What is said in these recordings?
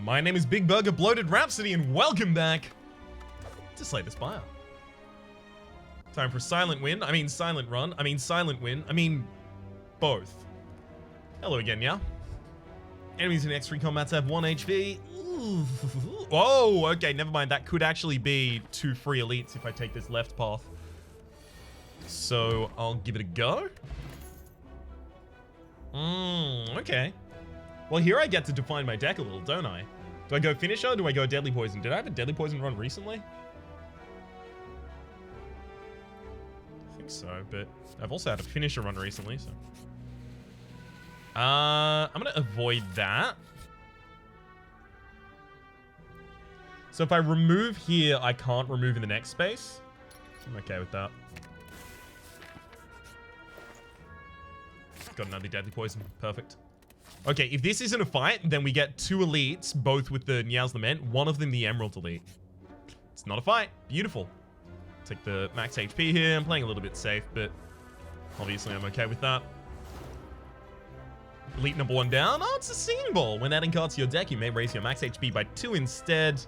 My name is Big Burger Bloated Rhapsody, and welcome back to Slay the Spire. Time for silent win. I mean silent run. I mean silent win. I mean both. Hello again, yeah? Enemies in X3 combats have 1 HP. Ooh. Oh, okay, never mind. That could actually be 2 free elites if I take this left path. So I'll give it a go. Okay. Well, here I get to define my deck a little, don't I? Do I go finisher or do I go deadly poison? Did I have a deadly poison run recently? I think so, but I've also had a finisher run recently, so. I'm gonna avoid that. So if I remove here, I can't remove in the next space. I'm okay with that. Got another deadly poison. Perfect. Okay, if this isn't a fight, then we get 2 elites, both with the Niao's Lament, one of them the Emerald Elite. It's not a fight. Beautiful. Take the max HP here. I'm playing a little bit safe, but obviously I'm okay with that. Elite number 1 down. Oh, it's a Singing Ball. When adding cards to your deck, you may raise your max HP by 2 instead.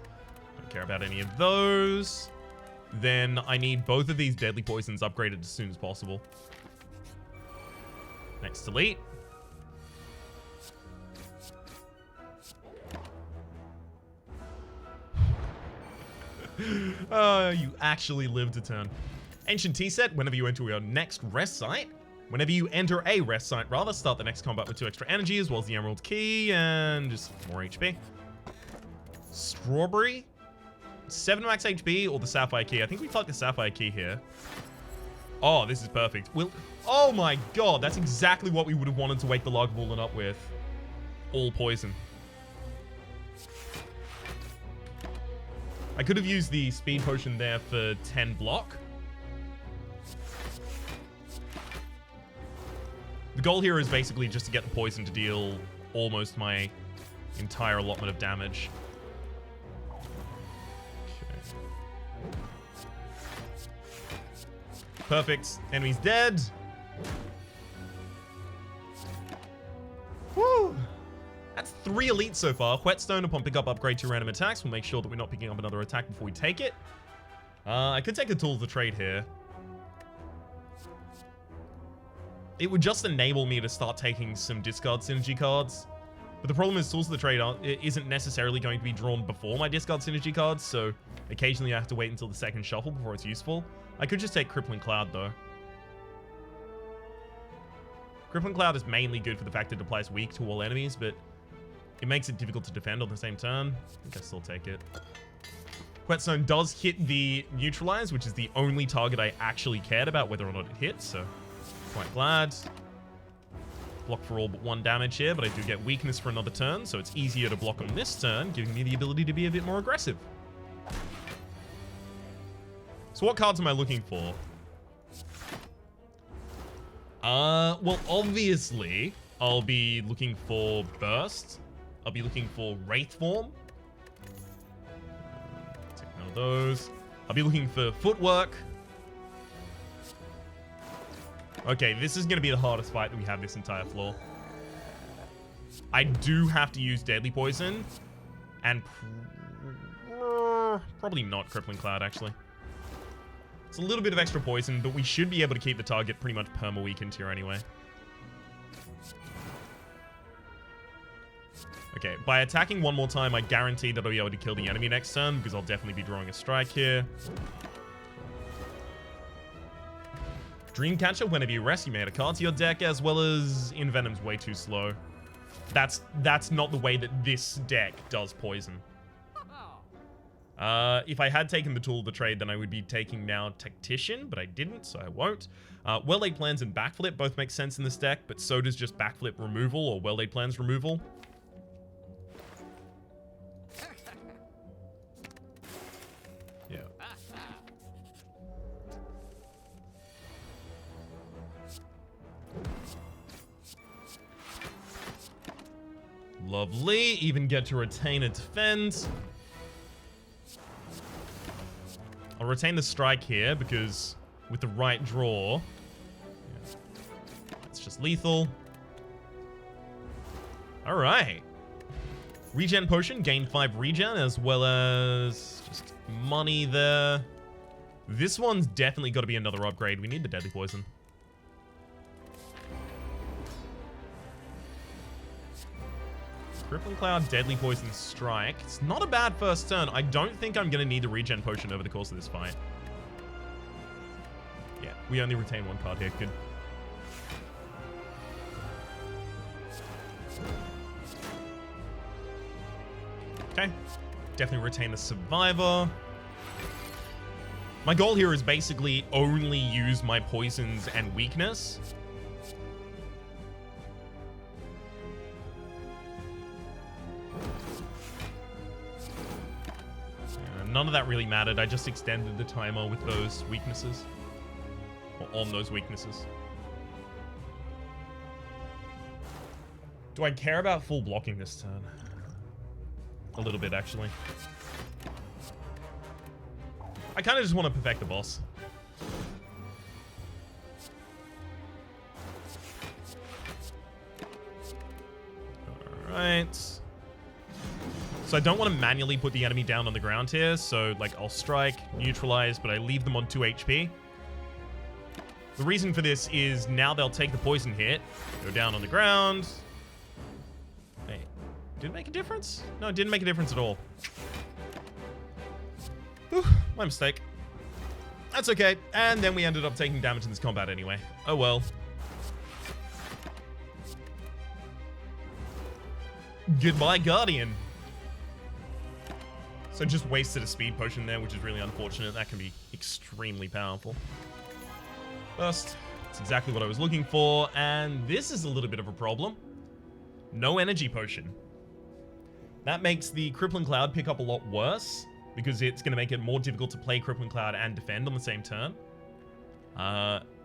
Don't care about any of those. Then I need both of these deadly poisons upgraded as soon as possible. Next elite. You actually lived a turn. Ancient Tea Set, whenever you enter your next rest site, whenever you enter a rest site, rather, start the next combat with 2 extra energy, as well as the Emerald Key, and just more HP. Strawberry, 7 max HP, or the Sapphire Key. I think we fucked the Sapphire Key here. Oh, this is perfect. Oh my god, that's exactly what we would have wanted to wake the Lagavulin up with. All poison. I could have used the speed potion there for 10 block. The goal here is basically just to get the poison to deal almost my entire allotment of damage. Okay. Perfect. Enemy's dead. Woo! That's 3 elites so far. Whetstone upon pickup upgrade to random attacks. We'll make sure that we're not picking up another attack before we take it. I could take a Tool of the Trade here. It would just enable me to start taking some discard synergy cards. But the problem is Tools of the Trade isn't necessarily going to be drawn before my discard synergy cards, so occasionally I have to wait until the second shuffle before it's useful. I could just take Crippling Cloud though. Crippling Cloud is mainly good for the fact that it applies weak to all enemies, but it makes it difficult to defend on the same turn. I think I still take it. Whetstone does hit the Neutralize, which is the only target I actually cared about whether or not it hits, so quite glad. Block for all but 1 damage here, but I do get weakness for another turn, so it's easier to block on this turn, giving me the ability to be a bit more aggressive. So what cards am I looking for? Well, obviously, I'll be looking for Burst. I'll be looking for Wraith Form. Take none of those. I'll be looking for Footwork. Okay, this is going to be the hardest fight that we have this entire floor. I do have to use Deadly Poison. And probably not Crippling Cloud, actually. It's a little bit of extra poison, but we should be able to keep the target pretty much perma-weakened here anyway. Okay, by attacking 1 more time, I guarantee that I'll be able to kill the enemy next turn, because I'll definitely be drawing a strike here. Dreamcatcher, whenever you rest, you may add a card to your deck, as well as Envenom's way too slow. That's not the way that this deck does poison. If I had taken the Tool of the Trade, then I would be taking now Tactician, but I didn't, so I won't. Well-Laid Plans and Backflip both make sense in this deck, but so does just Backflip removal or Well-Laid Plans removal. Yeah. Lovely. Even get to retain a defense. I'll retain the strike here because with the right draw, it's just lethal. All right. Regen potion, gain 5 regen, as well as just money there. This one's definitely got to be another upgrade. We need the deadly poison. Crippling Cloud, Deadly Poison, Strike. It's not a bad first turn. I don't think I'm going to need the regen potion over the course of this fight. Yeah, we only retain 1 card here. Good. Okay. Definitely retain the Survivor. My goal here is basically only use my poisons and weakness. None of that really mattered. I just extended the timer with those weaknesses. Or on those weaknesses. Do I care about full blocking this turn? A little bit, actually. I kind of just want to perfect the boss. Alright. So I don't want to manually put the enemy down on the ground here. So, like, I'll strike, neutralize, but I leave them on 2 HP. The reason for this is now they'll take the poison hit, go down on the ground. Hey, did it make a difference? No, it didn't make a difference at all. Whew, my mistake. That's okay. And then we ended up taking damage in this combat anyway. Oh well. Goodbye, Guardian. So just wasted a speed potion there, which is really unfortunate. That can be extremely powerful. First, that's exactly what I was looking for. And this is a little bit of a problem. No energy potion. That makes the Crippling Cloud pick up a lot worse, because it's going to make it more difficult to play Crippling Cloud and defend on the same turn.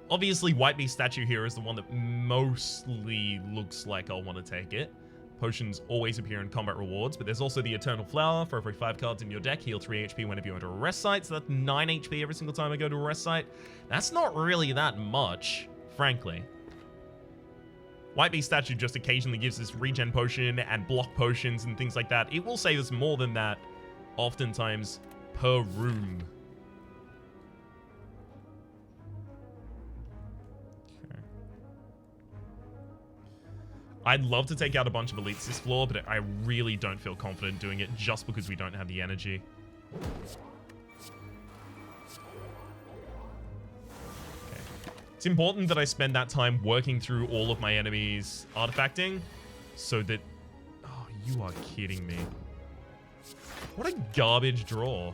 Obviously, White Beast statue here is the one that mostly looks like I'll want to take it. Potions always appear in combat rewards, but there's also the Eternal Flower. For every 5 cards in your deck, heal 3 HP whenever you enter a rest site, so that's 9 HP every single time I go to a rest site. That's not really that much, frankly. White Beast statue just occasionally gives us regen potion and block potions and things like that. It will save us more than that, oftentimes, per room. Okay. I'd love to take out a bunch of elites this floor, but I really don't feel confident doing it just because we don't have the energy. Okay. It's important that I spend that time working through all of my enemies' artifacting so that... Oh, you are kidding me. What a garbage draw.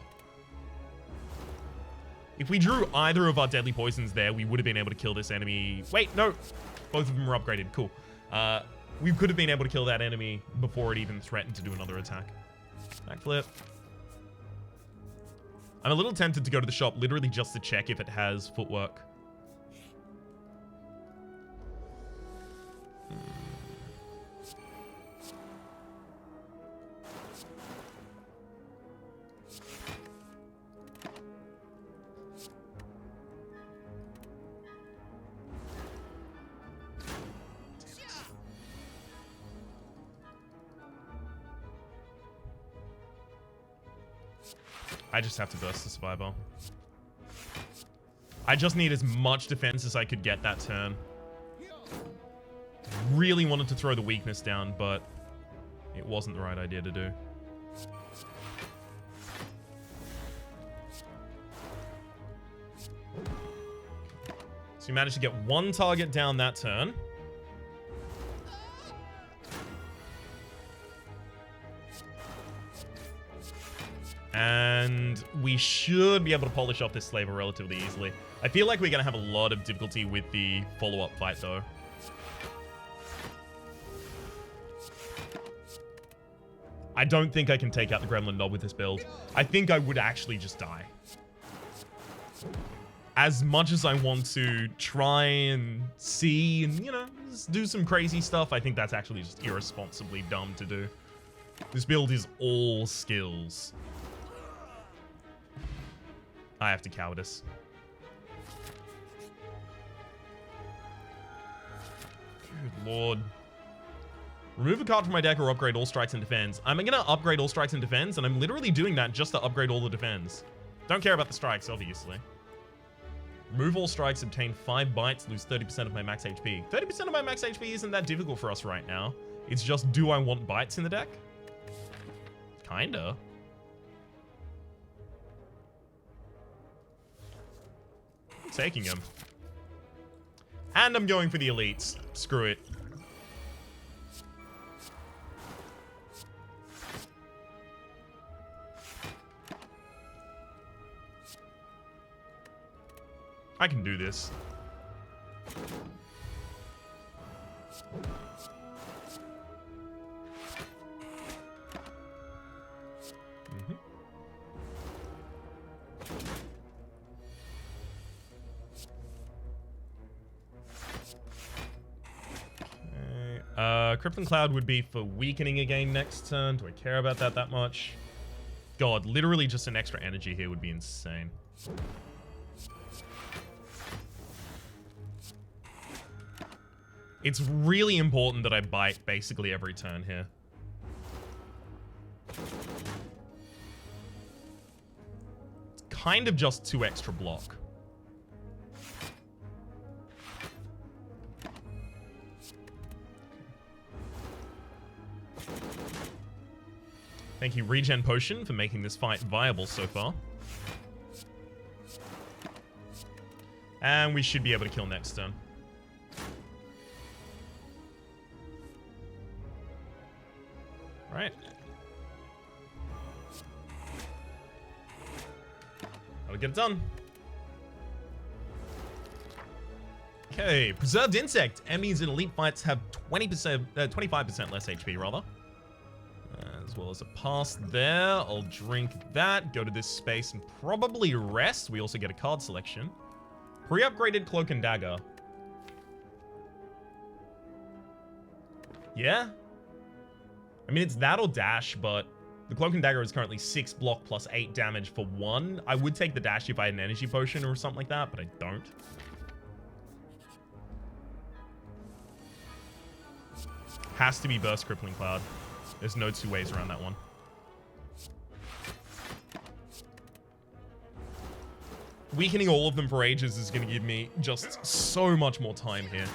If we drew either of our deadly poisons there, we would have been able to kill this enemy. Wait, no. Both of them are upgraded. Cool. We could have been able to kill that enemy before it even threatened to do another attack. Backflip. I'm a little tempted to go to the shop literally just to check if it has footwork. I just have to burst the Spire. I just need as much defense as I could get that turn. Really wanted to throw the weakness down, but it wasn't the right idea to do. So we managed to get 1 target down that turn. And we should be able to polish off this slaver relatively easily. I feel like we're going to have a lot of difficulty with the follow-up fight, though. I don't think I can take out the Gremlin Knob with this build. I think I would actually just die. As much as I want to try and see and, you know, just do some crazy stuff, I think that's actually just irresponsibly dumb to do. This build is all skills. I have to cowardice. Good lord. Remove a card from my deck or upgrade all strikes and defends. I'm gonna upgrade all strikes and defends, and I'm literally doing that just to upgrade all the defends. Don't care about the strikes, obviously. Remove all strikes, obtain 5 bites, lose 30% of my max HP. 30% of my max HP isn't that difficult for us right now. It's just, do I want bites in the deck? Kinda. I'm taking them. And I'm going for the elites. Screw it. I can do this. Crippling Cloud would be for weakening again next turn. Do I care about that much? God, literally just an extra energy here would be insane. It's really important that I bite basically every turn here. It's kind of just 2 extra block. Thank you, Regen Potion, for making this fight viable so far. And we should be able to kill next turn. Right. Gotta get it done. Okay, Preserved Insect. Enemies in elite fights have 25% less HP, rather. As well as a pass there. I'll drink that, go to this space, and probably rest. We also get a card selection. Pre-upgraded Cloak and Dagger. Yeah? I mean, it's that or dash, but the Cloak and Dagger is currently 6 block plus 8 damage for 1. I would take the dash if I had an energy potion or something like that, but I don't. Has to be Burst Crippling Cloud. There's no 2 ways around that one. Weakening all of them for ages is going to give me just so much more time here.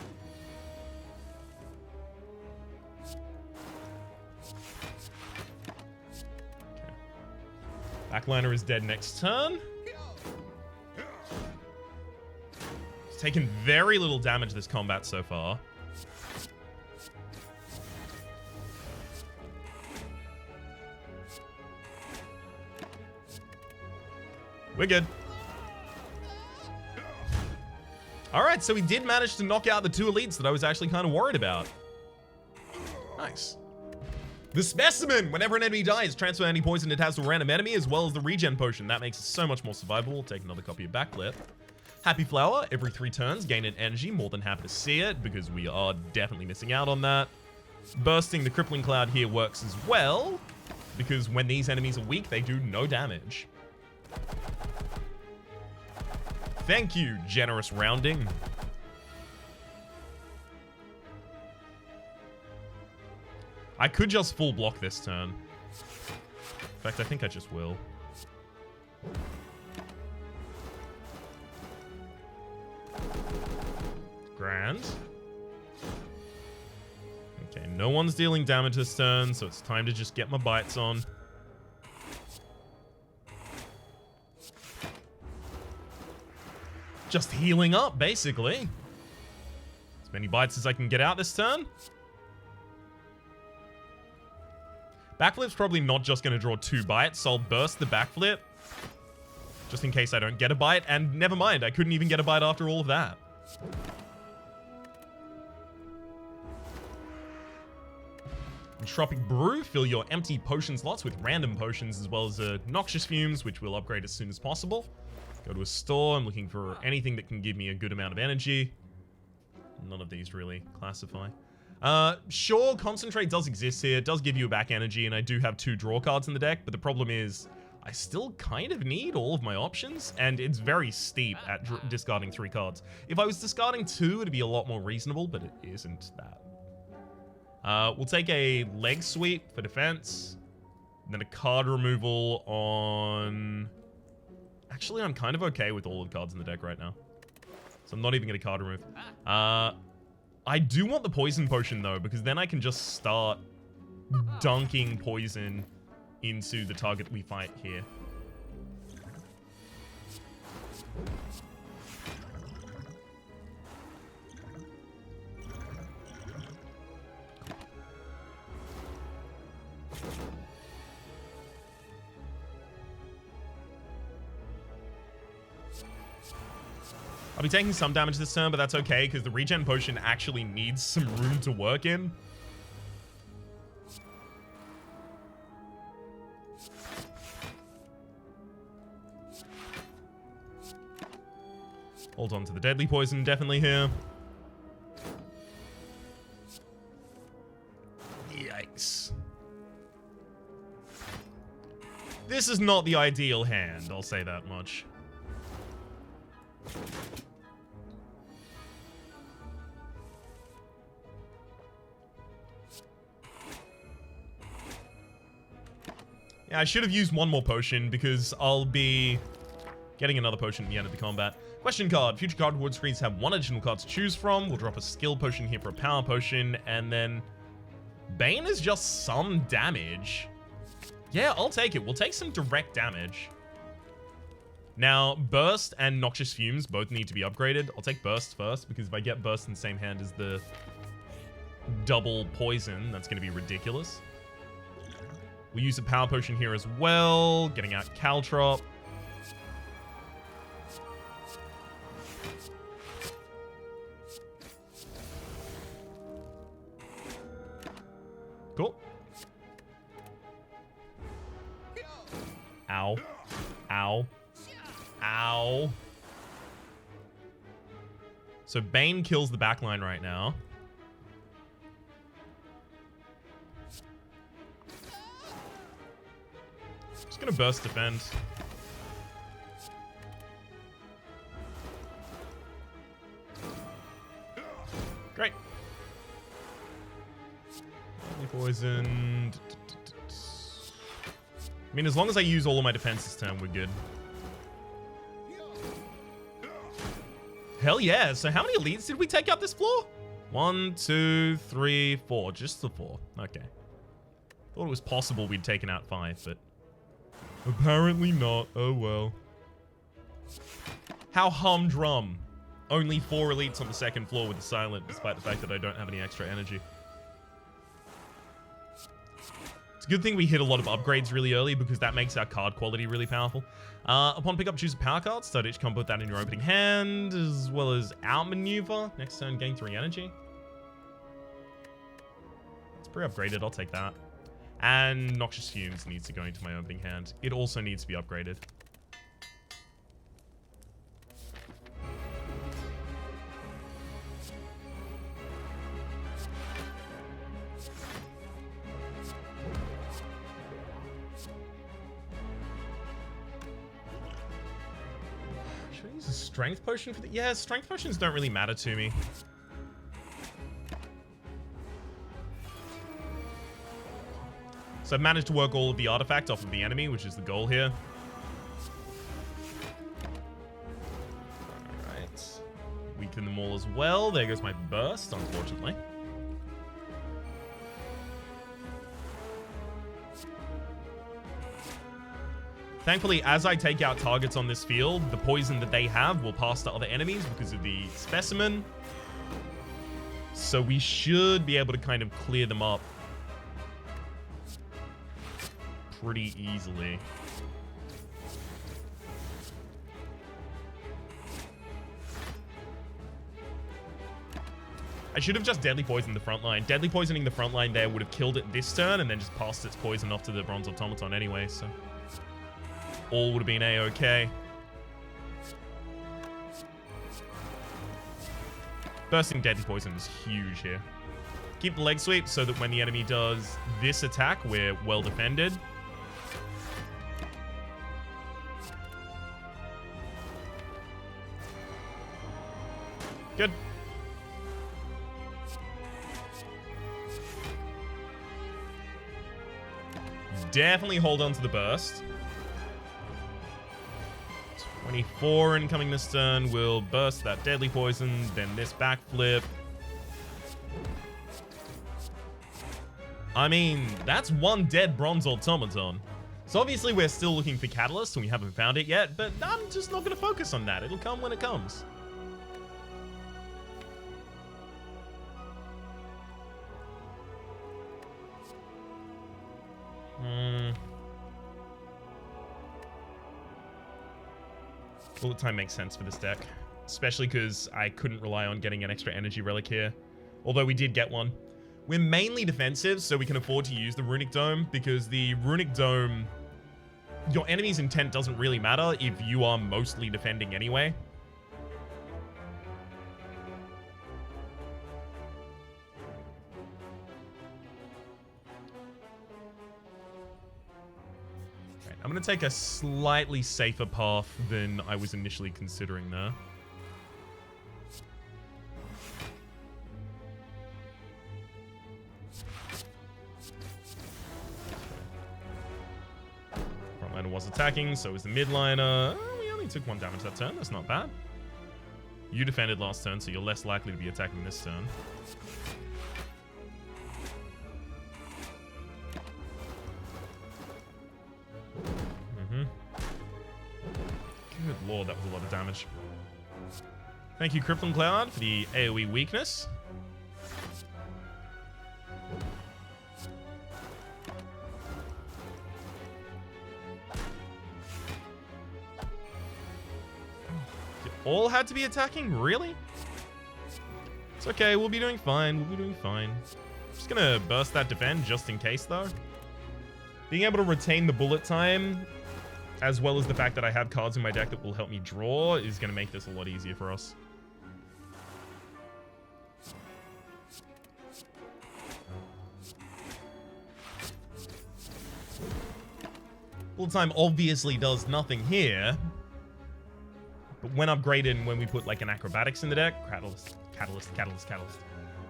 Backliner is dead next turn. It's taken very little damage this combat so far. We're good. Alright, so we did manage to knock out the 2 elites that I was actually kind of worried about. Nice. The Specimen! Whenever an enemy dies, transfer any poison it has to a random enemy, as well as the regen potion. That makes it so much more survivable. We'll take another copy of Backlit. Happy Flower, every 3 turns, gain an energy. More than happy to see it, because we are definitely missing out on that. Bursting the Crippling Cloud here works as well, because when these enemies are weak, they do no damage. Thank you, generous rounding. I could just full block this turn. In fact, I think I just will. Grand. Okay, no one's dealing damage this turn, so it's time to just get my bites on. Just healing up, basically. As many bites as I can get out this turn. Backflip's probably not just going to draw 2 bites, so I'll burst the backflip. Just in case I don't get a bite, and never mind, I couldn't even get a bite after all of that. Entropic Brew, fill your empty potion slots with random potions, as well as Noxious Fumes, which we'll upgrade as soon as possible. Go to a store. I'm looking for anything that can give me a good amount of energy. None of these really classify. Sure, Concentrate does exist here. It does give you a back energy, and I do have 2 draw cards in the deck, but the problem is I still kind of need all of my options, and it's very steep at discarding 3 cards. If I was discarding 2, it'd be a lot more reasonable, but it isn't that. We'll take a leg sweep for defense. And then a card removal on... Actually, I'm kind of okay with all of the cards in the deck right now. So I'm not even going to card remove. I do want the poison potion, though, because then I can just start dunking poison into the target we fight here. I'll be taking some damage this turn, but that's okay, because the regen potion actually needs some room to work in. Hold on to the deadly poison, definitely here. Yikes. This is not the ideal hand, I'll say that much. Yeah, I should have used one more potion because I'll be getting another potion at the end of the combat. Question card. Future card reward screens have one additional card to choose from. We'll drop a skill potion here for a power potion. And then Bane is just some damage. Yeah, I'll take it. We'll take some direct damage. Now, Burst and Noxious Fumes both need to be upgraded. I'll take Burst first because if I get Burst in the same hand as the double poison, that's going to be ridiculous. We'll use a power potion here as well, getting out Caltrop. Cool. Ow. Ow. Ow. So Bane kills the backline right now. Just gonna burst defend. Great. Poisoned. I mean, as long as I use all of my defense this turn, we're good. Hell yeah. So how many elites did we take out this floor? 1, 2, 3, 4. Just the 4. Okay. Thought it was possible we'd taken out 5, but apparently not. Oh well. How humdrum. Only 4 elites on the second floor with the silent, despite the fact that I don't have any extra energy. It's a good thing we hit a lot of upgrades really early because that makes our card quality really powerful. Upon pickup, choose a power card. Start each combo with that in your opening hand, as well as outmaneuver. Next turn, gain 3 energy. It's pretty upgraded. I'll take that. And Noxious Fumes needs to go into my opening hand. It also needs to be upgraded. Should I use a strength potion for the... Yeah, strength potions don't really matter to me. So I've managed to work all of the artifact off of the enemy, which is the goal here. Alright. Weaken them all as well. There goes my burst, unfortunately. Thankfully, as I take out targets on this field, the poison that they have will pass to other enemies because of the specimen. So we should be able to kind of clear them up pretty easily. I should have just deadly poisoned the front line. Deadly poisoning the front line there would have killed it this turn and then just passed its poison off to the bronze automaton anyway, so all would have been a-okay. Bursting deadly poison is huge here. Keep the leg sweep so that when the enemy does this attack, we're well defended. Good. definitely hold on to the burst. 24 incoming this turn. We'll burst that deadly poison, then this backflip. I mean, that's one dead bronze automaton. So obviously we're still looking for Catalyst and we haven't found it yet, but I'm just not going to focus on that. It'll come when it comes. Bullet time makes sense for this deck, especially because I couldn't rely on getting an extra energy relic here, although we did get one. We're mainly defensive, so we can afford to use the Runic Dome, because the Runic Dome, your enemy's intent doesn't really matter if you are mostly defending anyway. Right, I'm going to take a slightly safer path than I was initially considering there. Frontliner was attacking, so was the midliner. Oh, we only took 1 damage that turn. That's not bad. You defended last turn, so you're less likely to be attacking this turn. Good lord, that was a lot of damage. Thank you, Crippling Cloud, for the AoE weakness. You all had to be attacking? Really? It's okay, we'll be doing fine. We'll be doing fine. Just gonna burst that defend just in case, though. Being able to retain the bullet time, as well as the fact that I have cards in my deck that will help me draw, is going to make this a lot easier for us. Bullet time obviously does nothing here, but when upgraded and when we put like an acrobatics in the deck, catalyst,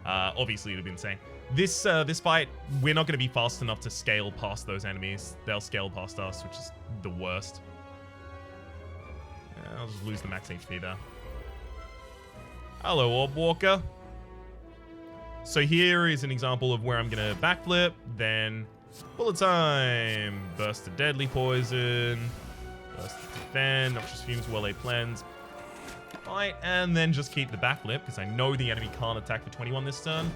obviously it'd be insane. This fight, we're not going to be fast enough to scale past those enemies. They'll scale past us, which is the worst. Yeah, I'll just lose the max HP there. Hello, Orb Walker. So here is an example of where I'm going to backflip, then bullet time, burst the deadly poison, burst the defend, noxious fumes, well laid plans, fight, and then just keep the backflip because I know the enemy can't attack for 21 this turn.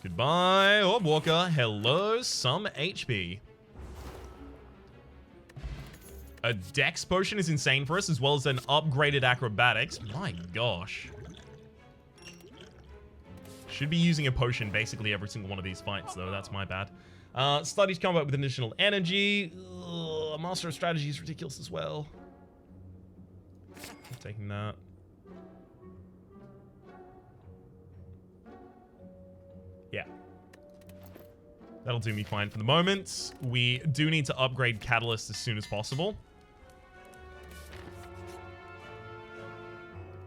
Goodbye, Orb Walker. Hello, some HP. A Dex potion is insane for us, as well as an upgraded acrobatics. My gosh. Should be using a potion basically every single one of these fights, though. That's my bad. Studies combat with additional energy. Ugh, Master of Strategy is ridiculous as well. I'm taking that. Yeah. That'll do me fine for the moment. We do need to upgrade Catalyst as soon as possible.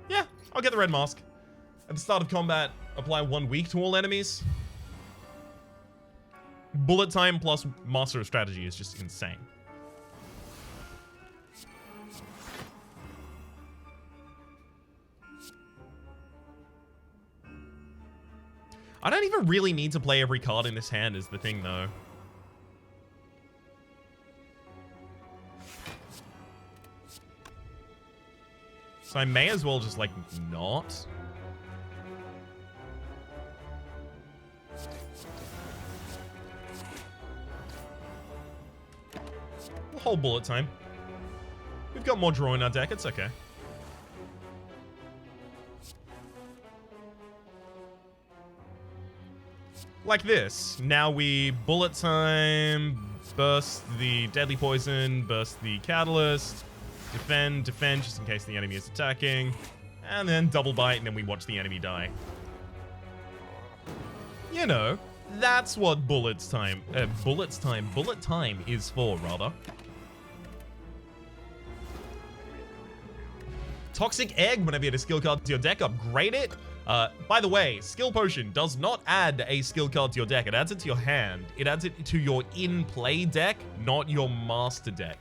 Yeah, I'll get the red mask. At the start of combat, apply 1 week to all enemies. Bullet time plus Master of Strategy is just insane. I don't even really need to play every card in this hand is the thing, though. So I may as well just, like, not. We'll hold bullet time. We've got more draw in our deck, it's okay. Like this. Now we bullet time, burst the deadly poison, burst the catalyst, defend just in case the enemy is attacking, and then double bite, and then we watch the enemy die. You know, that's what bullet time is for, rather. Toxic Egg, whenever you add a skill card to your deck, upgrade it. By the way, Skill Potion does not add a skill card to your deck. It adds it to your hand. It adds it to your in-play deck, not your master deck.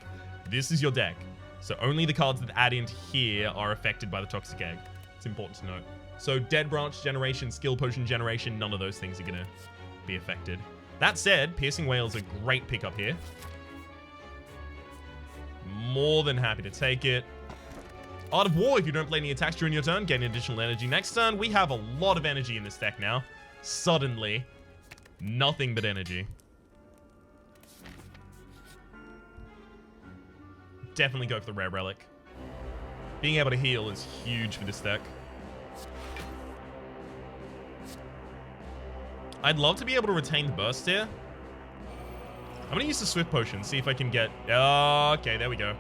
This is your deck. So only the cards that add into here are affected by the Toxic Egg. It's important to note. So Dead Branch generation, Skill Potion generation, none of those things are going to be affected. That said, Piercing Wail is a great pickup here. More than happy to take it. Art of War, if you don't play any attacks during your turn, gain additional energy. Next turn, we have a lot of energy in this deck now. Suddenly, nothing but energy. Definitely go for the Rare Relic. Being able to heal is huge for this deck. I'd love to be able to retain the burst here. I'm going to use the Swift Potion, see if I can get... Okay, there we go.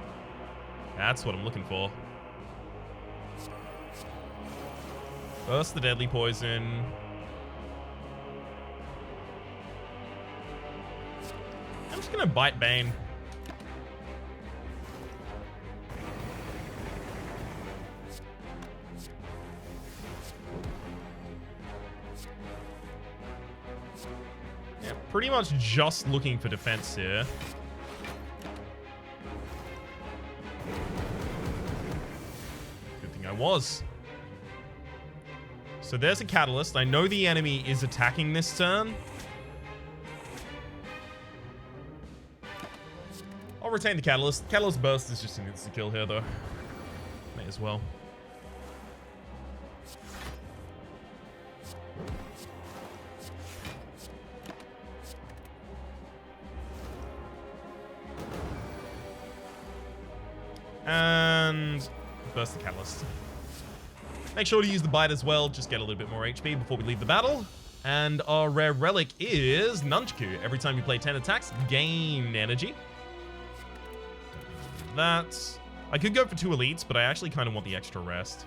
That's what I'm looking for. Burst the Deadly Poison. I'm just going to Bite Bane. Pretty much just looking for defense here. Good thing I was. So there's a Catalyst. I know the enemy is attacking this turn. I'll retain the Catalyst. Catalyst Burst is just an insta-kill here, though. May as well. And burst the Catalyst. Make sure to use the Bite as well, just get a little bit more HP before we leave the battle. And our Rare Relic is Nunchaku. Every time you play 10 attacks, gain energy. That. I could go for 2 elites, but I actually kind of want the extra rest.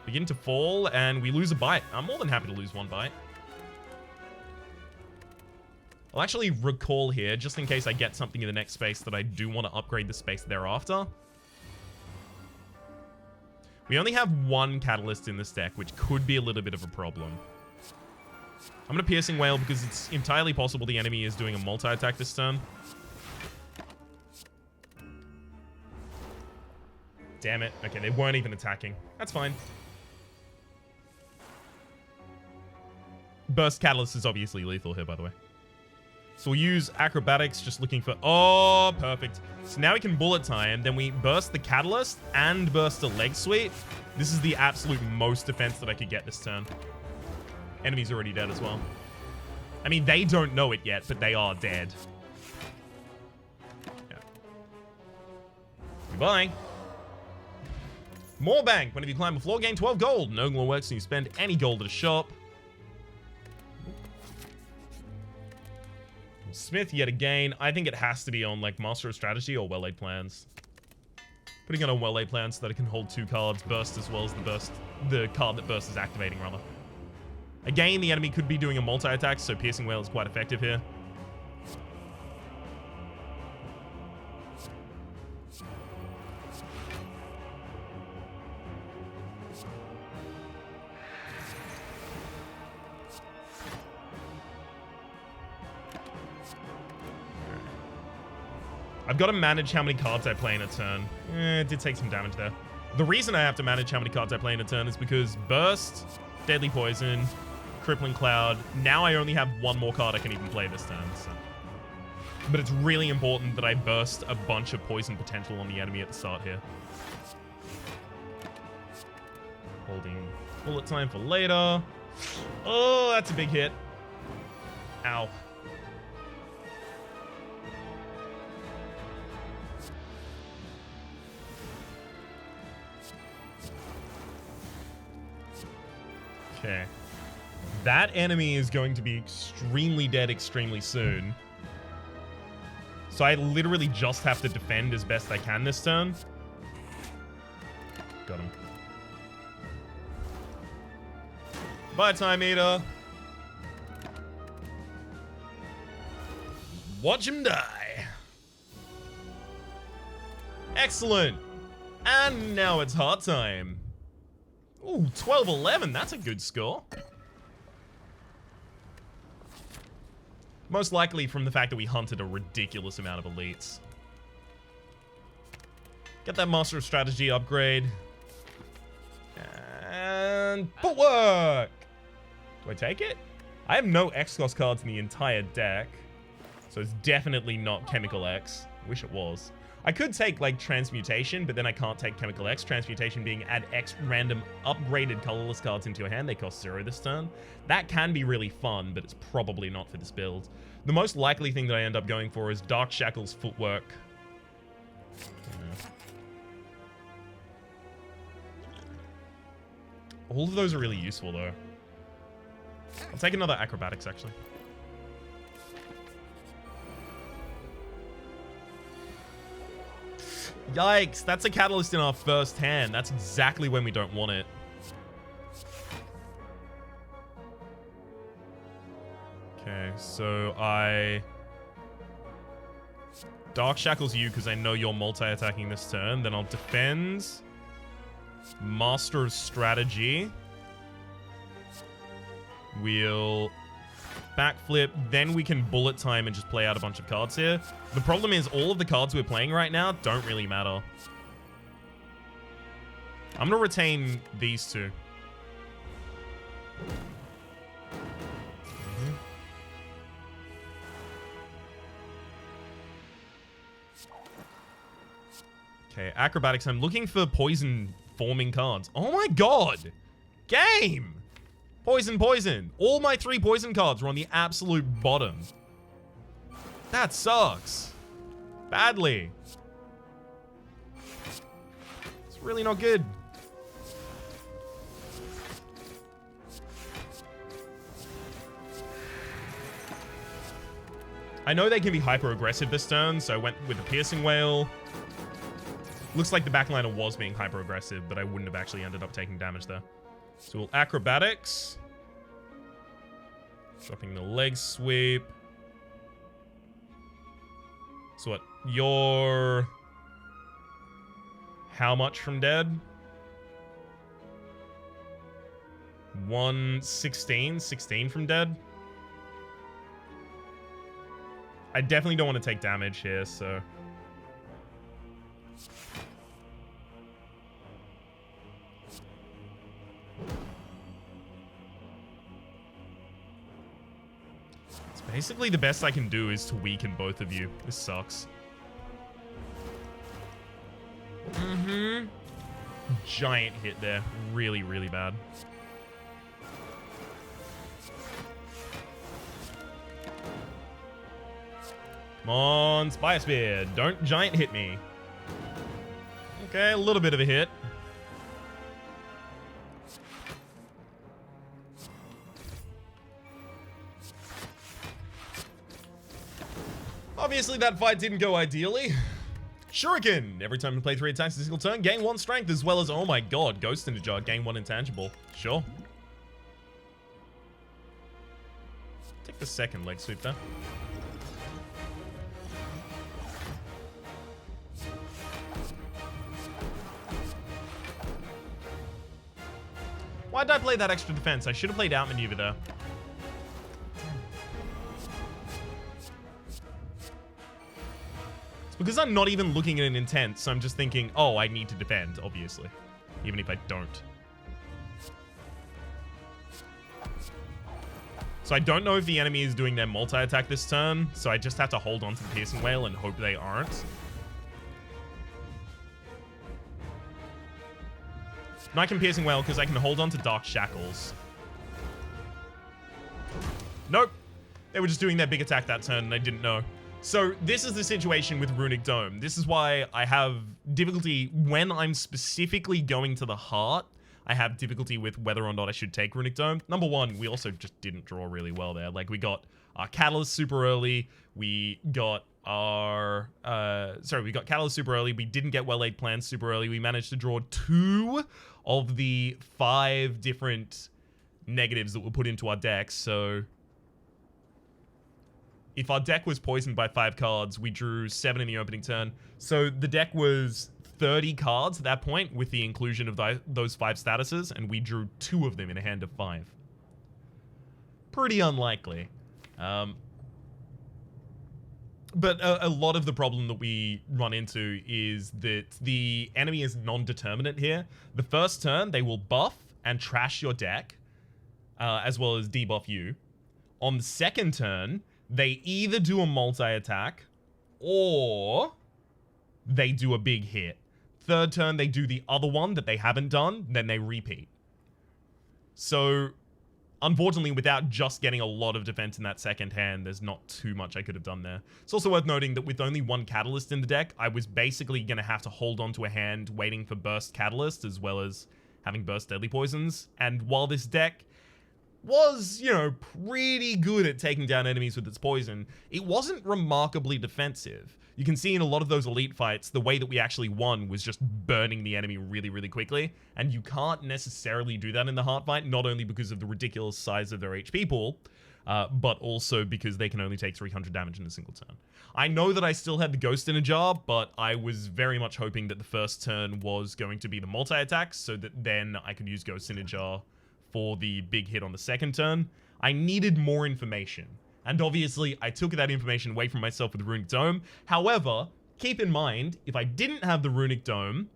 Begin to fall, and we lose a Bite. I'm more than happy to lose 1 Bite. I'll actually recall here, just in case I get something in the next space that I do want to upgrade the space thereafter. We only have 1 Catalyst in this deck, which could be a little bit of a problem. I'm going to Piercing Wail because it's entirely possible the enemy is doing a multi-attack this turn. Damn it. Okay, they weren't even attacking. That's fine. Burst Catalyst is obviously lethal here, by the way. So we'll use Acrobatics, just looking for... Oh, perfect. So now we can Bullet Time. Then we burst the Catalyst and burst the Leg Sweep. This is the absolute most defense that I could get this turn. Enemy's already dead as well. I mean, they don't know it yet, but they are dead. Yeah. Goodbye. More Bank. Whenever you climb a floor, gain 12 gold. No more works when you spend any gold at a shop. Smith yet again. I think it has to be on like Master of Strategy or Well-Laid Plans. Putting it on Well-Laid Plans so that it can hold 2 cards, burst as well as the card that burst is activating rather. Again, the enemy could be doing a multi-attack, so Piercing Wail is quite effective here. I've got to manage how many cards I play in a turn. It did take some damage there. The reason I have to manage how many cards I play in a turn is because Burst, Deadly Poison, Crippling Cloud. Now I only have 1 more card I can even play this turn. So. But it's really important that I burst a bunch of poison potential on the enemy at the start here. Holding Bullet Time for later. Oh, that's a big hit. Ow. Okay. That enemy is going to be extremely dead extremely soon. So I literally just have to defend as best I can this turn. Got him. Bye, Time Eater. Watch him die. Excellent. And now it's hard time. Ooh, 12-11. That's a good score. Most likely from the fact that we hunted a ridiculous amount of elites. Get that Master of Strategy upgrade. And footwork! Do I take it? I have no X-Cos cards in the entire deck. So it's definitely not Chemical X. Wish it was. I could take, like, Transmutation, but then I can't take Chemical X. Transmutation being add X random upgraded colorless cards into your hand. They cost 0 this turn. That can be really fun, but it's probably not for this build. The most likely thing that I end up going for is Dark Shackle's Footwork. Yeah. All of those are really useful, though. I'll take another Acrobatics, actually. Yikes, that's a Catalyst in our first hand. That's exactly when we don't want it. Okay, so I... Dark Shackles you because I know you're multi-attacking this turn. Then I'll defend. Master of Strategy. We'll backflip. Then we can bullet time and just play out a bunch of cards here. The problem is all of the cards we're playing right now don't really matter. I'm going to retain these two. Okay, Acrobatics. I'm looking for poison forming cards. Oh my god! Game! Poison, poison. All my 3 poison cards are on the absolute bottom. That sucks. Badly. It's really not good. I know they can be hyper aggressive this turn, so I went with the Piercing Whale. Looks like the backliner was being hyper aggressive, but I wouldn't have actually ended up taking damage there. So we'll Acrobatics. Dropping the leg sweep. So what? You're... how much from dead? 116? 16 from dead? I definitely don't want to take damage here, so... basically, the best I can do is to weaken both of you. This sucks. Giant hit there. Really, really bad. Come on, Spire Spear. Don't giant hit me. Okay, a little bit of a hit. Obviously, that fight didn't go ideally. Shuriken. Every time you play 3 attacks in a single turn, gain 1 strength, as well as, oh my god, Ghost in a Jar, gain 1 intangible. Sure. Take the second leg sweep there. Why did I play that extra defense? I should have played outmaneuver there. Because I'm not even looking at an intent, so I'm just thinking, oh, I need to defend, obviously. Even if I don't. So I don't know if the enemy is doing their multi-attack this turn, so I just have to hold on to the Piercing Whale and hope they aren't. And I can Piercing Whale because I can hold on to Dark Shackles. Nope. They were just doing their big attack that turn and I didn't know. So this is the situation with Runic Dome. This is why I have difficulty when I'm specifically going to the heart. I have difficulty with whether or not I should take Runic Dome. Number one, we also just didn't draw really well there. Like, we got our Catalyst super early. We got our... we got Catalyst super early. We didn't get Well-Laid Plans super early. We managed to draw 2 of the 5 different negatives that were put into our deck, so... If our deck was poisoned by 5 cards, we drew 7 in the opening turn. So the deck was 30 cards at that point with the inclusion of those 5 statuses, and we drew 2 of them in a hand of 5. Pretty unlikely. But a lot of the problem that we run into is that the enemy is non-determinate here. The first turn, they will buff and trash your deck, as well as debuff you. On the second turn, they either do a multi-attack, or they do a big hit. Third turn, they do the other one that they haven't done, then they repeat. So, unfortunately, without just getting a lot of defense in that second hand, there's not too much I could have done there. It's also worth noting that with only 1 catalyst in the deck, I was basically going to have to hold on to a hand waiting for burst catalyst, as well as having burst deadly poisons. And while this deck was, you know, pretty good at taking down enemies with its poison, it wasn't remarkably defensive. You can see in a lot of those elite fights, the way that we actually won was just burning the enemy really, really quickly. And you can't necessarily do that in the heart fight, not only because of the ridiculous size of their HP pool, but also because they can only take 300 damage in a single turn. I know that I still had the Ghost in a jar, but I was very much hoping that the first turn was going to be the multi-attacks, so that then I could use Ghost in a jar for the big hit on the second turn. I needed more information. And obviously, I took that information away from myself with the Runic Dome. However, keep in mind, if I didn't have the Runic Dome,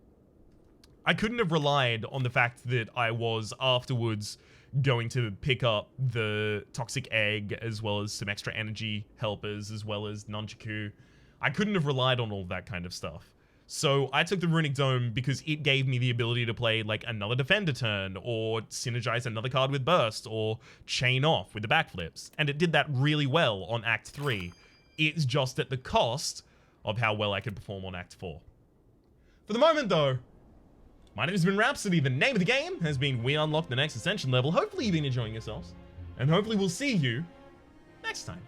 I couldn't have relied on the fact that I was afterwards going to pick up the Toxic Egg, as well as some extra energy helpers, as well as Nunchaku. I couldn't have relied on all that kind of stuff. So I took the Runic Dome because it gave me the ability to play like another defender turn, or synergize another card with burst, or chain off with the backflips. And it did that really well on Act 3. It's just at the cost of how well I could perform on Act 4. For the moment though, my name has been Rhapsody. The name of the game has been We Unlock the Next Ascension level. Hopefully you've been enjoying yourselves, and hopefully we'll see you next time.